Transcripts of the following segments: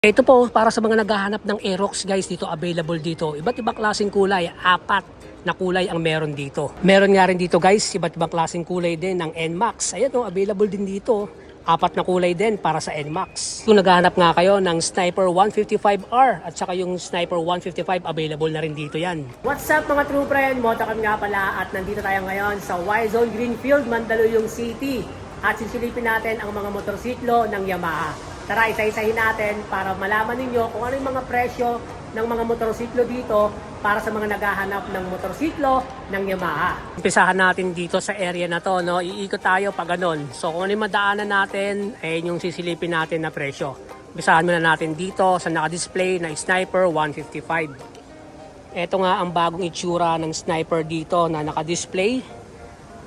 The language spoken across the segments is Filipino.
Ito po para sa mga naghahanap ng Aerox guys, dito available dito. Iba't ibang klaseng kulay, 4 na kulay ang meron dito. Meron nga rin dito guys, iba't ibang klaseng kulay din ng NMAX. Ayan o, available din dito. 4 na kulay din para sa NMAX. Kung naghahanap nga kayo ng Sniper 155R at saka yung Sniper 155, available na rin dito yan. What's up mga true friend? Motocam nga pala at nandito tayo ngayon sa Y-Zone Greenfield, Mandaluyong City. At sisilipin natin ang mga motorsiklo ng Yamaha. Tara, isa-isahin natin para malaman ninyo kung ano yung mga presyo ng mga motorsiklo dito para sa mga naghahanap ng motorsiklo ng Yamaha. Umpisahan natin dito sa area na to, no? Iikot tayo pa ganun. So kung ano yung madaanan natin, yung sisilipin natin na presyo. Umpisahan muna natin dito sa naka-display na Sniper 155. Ito nga ang bagong itsura ng Sniper dito na naka-display.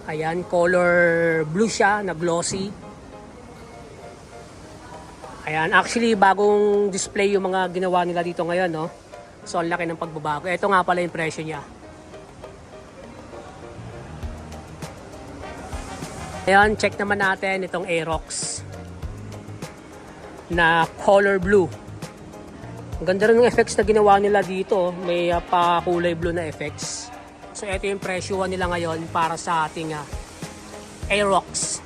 Ayan, color blue siya na glossy. Ayan, actually bagong display yung mga ginawa nila dito ngayon, no? So ang laki ng pagbabago. Ito nga pala yung presyo niya. Ayan, check naman natin itong Aerox na color blue. Ang ganda rin ng effects na ginawa nila dito. May pa kulay blue na effects. So ito yung presyo nila ngayon para sa ating Aerox.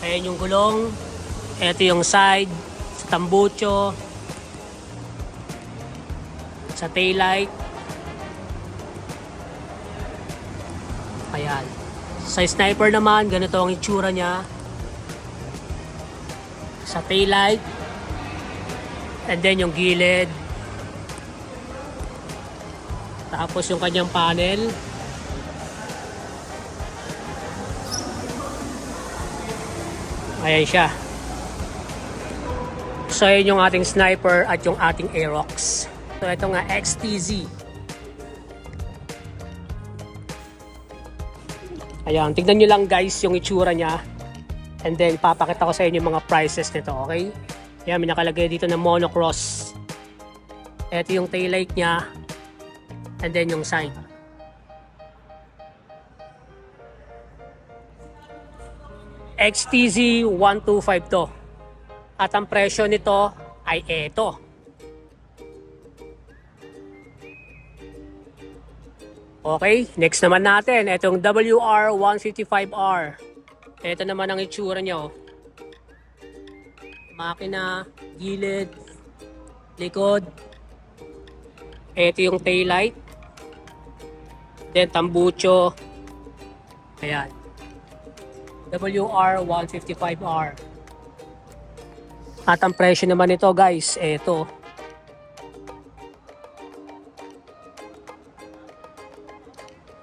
Ayan yung gulong, ito yung side, sa tambucho, sa taillight. Ayan. Sa Sniper naman, ganito ang itsura niya. Sa taillight. And then yung gilid. Tapos yung kanyang panel. Ayan siya. So yun yung ating Sniper at yung ating Aerox. So ito nga XTZ. Ayan, tignan nyo lang guys yung itsura niya. And then papakita ko sa inyo yung mga prices nito, okay? Ayan, may nakalagay dito na monocross. Ito yung taillight niya. And then yung side. XTZ 125 to. At ang presyo nito ay ito. Okay, next naman natin. Itong WR155R. Ito naman ang itsura niya. Makina, gilid, likod. Ito yung taillight. Then tambucho. Ayan. WR155R. At ang presyo naman nito guys, ito.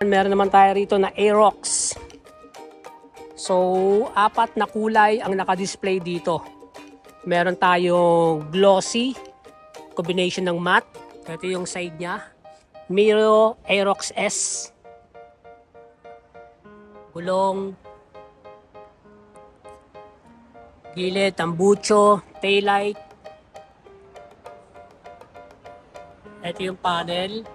Meron naman tayo rito na Aerox. So, 4 na kulay ang naka-display dito. Meron tayong glossy, combination ng matte. Ito yung side niya. Miro Aerox S. Gulong, gilid, tambucho, taillight. Ito yung panel.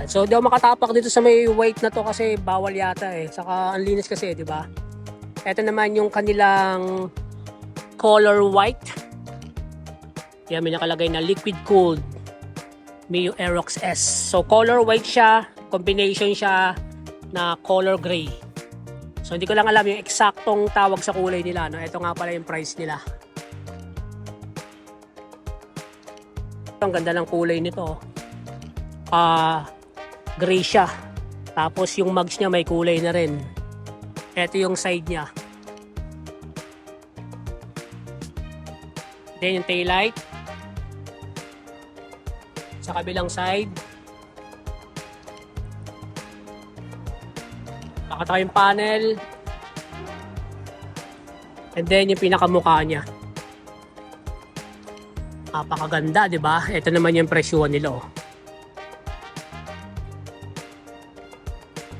So di ako makatapak dito sa may white na to kasi bawal yata eh. Saka ang linis kasi, di ba? Ito naman yung kanilang color white. Yan, may nakalagay na liquid cooled Mio Aerox S. So color white siya, combination siya na color gray. So hindi ko lang alam yung eksaktong tawag sa kulay nila, no? Ito nga pala yung price nila. Ang ganda ng kulay nito. Gray siya. Tapos yung mugs niya may kulay na rin. Ito yung side niya. Then yung taillight. Sa kabilang side. Pakita yung panel. And then yung pinakamukha niya. Napakaganda, di ba? Ito naman yung presyuhan nila, oh.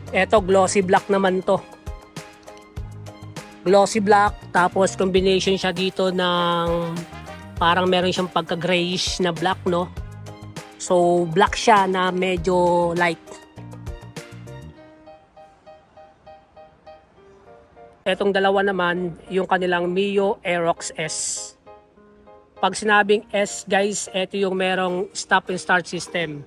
Ito glossy black naman to. Glossy black, tapos combination siya dito ng parang meron siyang pagka-grayish na black, no? So black siya na medyo light. etong dalawa naman, yung kanilang Mio Aerox S. Pag sinabing S guys, ito yung merong stop and start system.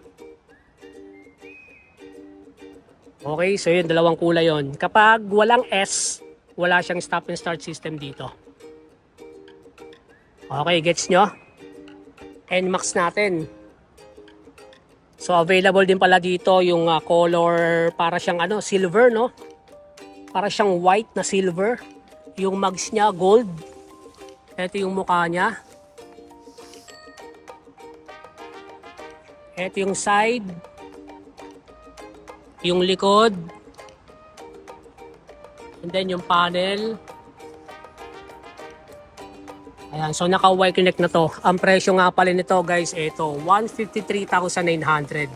Okay, so yun, dalawang kulay yon. Kapag walang S, wala siyang stop and start system dito. Okay, gets nyo? NMAX natin. So available din pala dito yung color para siyang silver, no? Para siyang white na silver. Yung mags niya gold. Ito yung mukha niya. Ito yung side. Yung likod. And then yung panel. Ayan, so naka-Y-Connect na to. Ang presyo nga pala nito guys, ito, 153,900.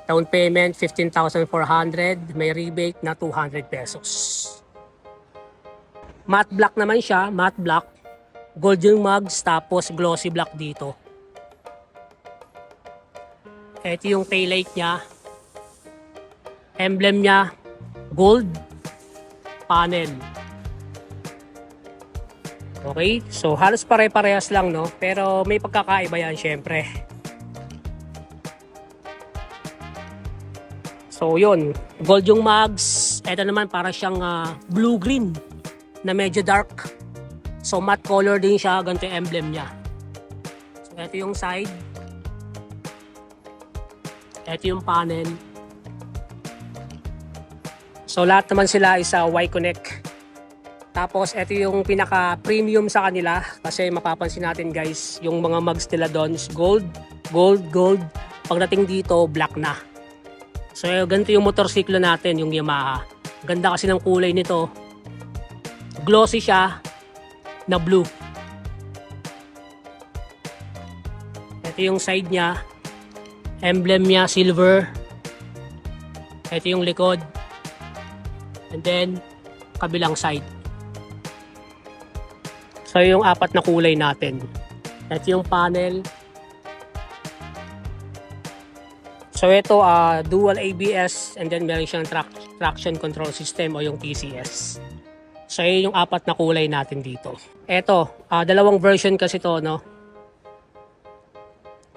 Down payment, 15,400. May rebate na 200 pesos. Matte black naman siya, matte black. Gold yung mugs, tapos glossy black dito. Ito yung taillight niya. Emblem niya, gold. Panel. Okay, so halos pare-parehas lang, no? Pero may pagkakaiba yan syempre. So yun, gold yung mugs. Ito naman para siyang blue-green na medyo dark. So matte color din siya, ganito yung emblem niya. So ito yung side. Ito yung panel. So lahat naman sila is Y-Connect. Tapos ito yung pinaka-premium sa kanila kasi mapapansin natin guys, yung mga mugs nila doon is gold, gold, gold. Pagdating dito, black na. So ganito yung motorsiklo natin, yung Yamaha. Ganda kasi ng kulay nito. Glossy siya na blue. Ito yung side niya. Emblem niya, silver. Ito yung likod. And then, kabilang side. So yung apat na kulay natin. Ito yung panel. So ito dual ABS and then meron siyang traction control system o yung TCS. So yun yung apat na kulay natin dito. Ito, dalawang version kasi to, no?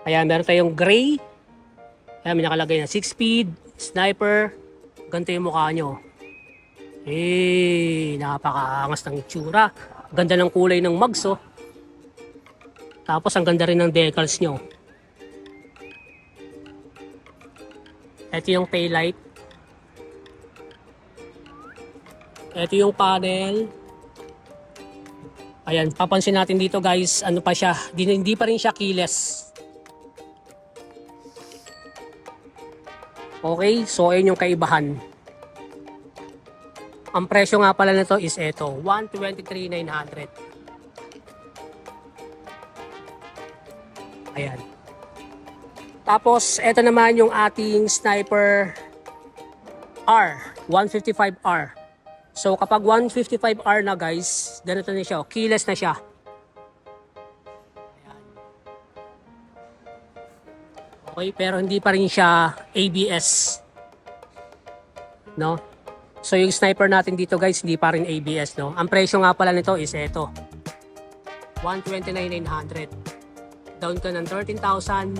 Ayan, meron tayong gray. Ayan, may nakalagay na 6-speed, sniper. Ganito yung mukha nyo. Napakaangas ng itsura. Ganda ng kulay ng mugs, oh. Tapos ang ganda rin ng decals nyo. Ito yung taillight. Ito yung panel. Ayan, papansin natin dito guys, ano pa siya, hindi pa rin siya keyless. Okay, so ayun yung kaibahan. Ang presyo nga pala nito is ito, 123,900. Ayan. Tapos, ito naman yung ating Sniper R, 155R. So, kapag 155R na guys, ganito na siya, keyless na siya. Ayan. Okay, pero hindi pa rin siya ABS. No? So yung sniper natin dito guys, hindi pa rin ABS, no? Ang presyo nga pala nito is ito. 129,900. Down ka ng 13,000,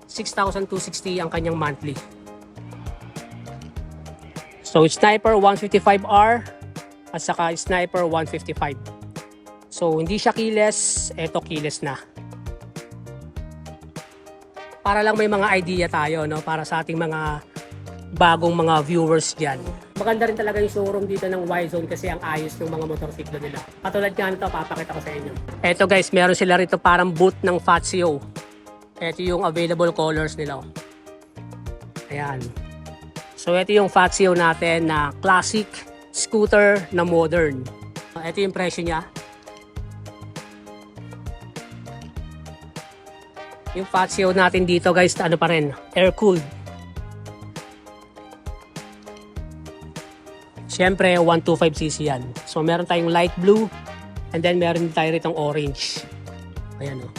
6,260 ang kanyang monthly. So sniper 155R at saka sniper 155. So hindi siya keyless, ito keyless na. Para lang may mga idea tayo, no? Para sa ating mga bagong mga viewers dyan. Maganda rin talaga yung showroom dito ng Y-Zone kasi ang ayos ng mga motorsiklo nila. Katulad nga nito, papakita ko sa inyo. Eto guys, meron sila rito parang boot ng Fazio. Eto yung available colors nila. Ayan. So ito yung Fazio natin na classic scooter na modern. Ito yung presyo niya. Yung Fazio natin dito guys, ano pa rin, air-cooled. Siyempre, 125cc yan. So, meron tayong light blue and then meron tayo ritong orange. Ayan o.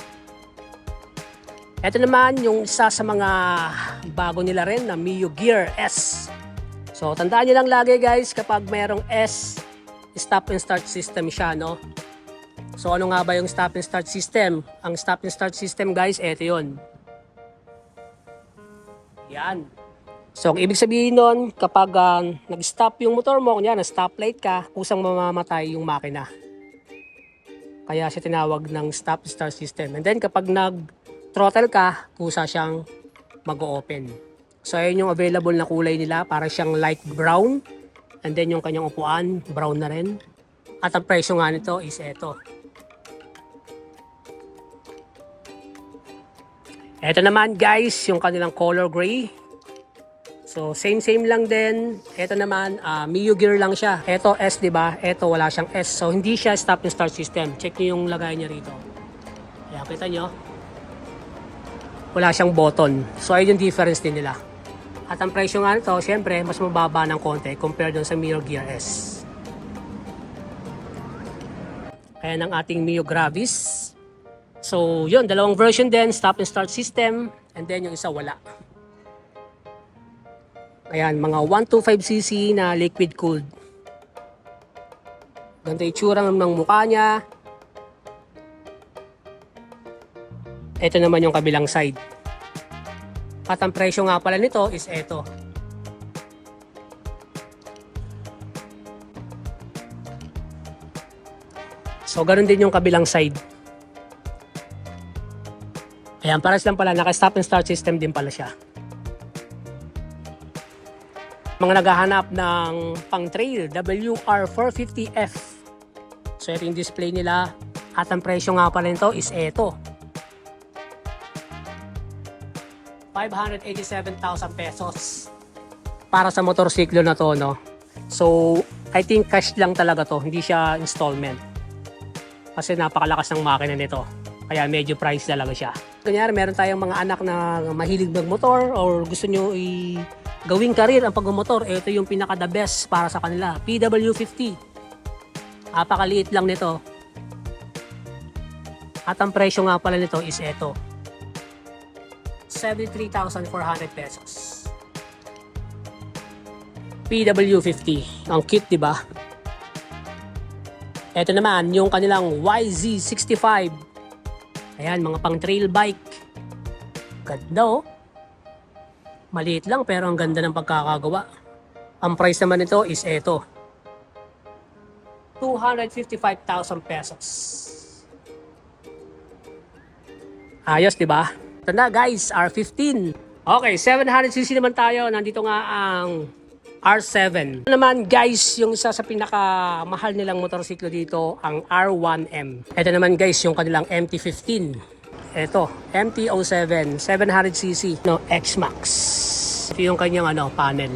Ito naman yung isa sa mga bago nila rin na Mio Gear S. So, So, tandaan nyo lang lagi guys, kapag mayroong S, stop and start system siya, no? So, ano nga ba yung stop and start system? Ang stop and start system guys, eto yun. Yan. So, ang ibig sabihin nun, kapag nag-stop yung motor mo, kunya na stoplight ka, kusang mamamatay yung makina. Kaya siya tinawag ng stop and start system. And then, kapag nag-throttle ka, kusa siyang mag-open. So, ayun yung available na kulay nila. Para siyang light brown. And then, yung kanyang upuan, brown na rin. At ang presyo nga nito is eto. Eto naman guys, yung kanilang color gray. So, same lang din. Ito naman, Mio gear lang siya. Ito S, di ba? Ito wala siyang S. So, hindi siya stop and start system. Check niyo yung lagay niya rito. Kaya, kita nyo? Wala siyang button. So, ayun yung difference din nila. At ang presyo nga nito, syempre, mas mababa ng konti compared dun sa Mio Gear S. Ayan ang ating Mio Gravis. So, yun, dalawang version din. Stop and start system. And then, yung isa wala. Ayan, mga 125cc na liquid cooled. Ganito yung itsura ng mukha niya. Ito naman yung kabilang side. At ang presyo nga pala nito is ito. So, ganun din yung kabilang side. Ayan, paras lang pala. Naka-stop and start system din pala siya. Mga naghahanap ng pang-trail, WR450F. So, ito yung display nila. At ang presyo nga pala nito is ito. 587,000 pesos. Para sa motorsiklo na to, no? So, I think cash lang talaga to. Hindi siya installment. Kasi napakalakas ng makina nito. Kaya medyo price talaga siya. Kunyari, meron tayong mga anak na mahilig magmotor or gusto nyo gawing career ang pagmumotor, ito yung pinaka the best para sa kanila. PW50. Apakaliit lang nito. At ang presyo nga pala nito is ito. 73,400 pesos. PW50. Ang cute, di ba? Ito naman, yung kanilang YZ65. Ayan, mga pang trail bike. Ganda oh. Maliit lang pero ang ganda ng pagkakagawa. Ang price naman nito is ito. 255,000 pesos. Ayos, di ba? Ito na guys, R15. Okay, 700cc naman tayo. Nandito nga ang R7. Ito naman guys, yung isa sa pinakamahal nilang motorsiklo dito, ang R1M. Ito naman guys, yung kanilang MT-15. Ito, MT-07, 700cc, no, X-Max. Ito yung kanyang panel.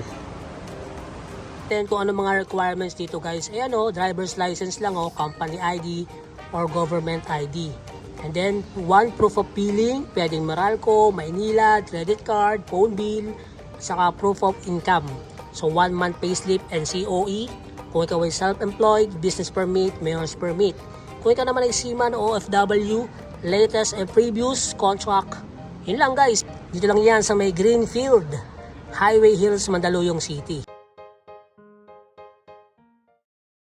Then kung ano mga requirements dito guys, ayan driver's license lang company ID or government ID. And then, one proof of billing, pwedeng Meralco, Maynila, credit card, phone bill, saka proof of income. So, 1 month payslip and COE. Kung ikaw ay self-employed, business permit, mayor's permit. Kung ikaw naman ay seaman o OFW, latest and previous contract. Yun lang guys. Dito lang yan sa may Greenfield, Highway Hills, Mandaluyong City.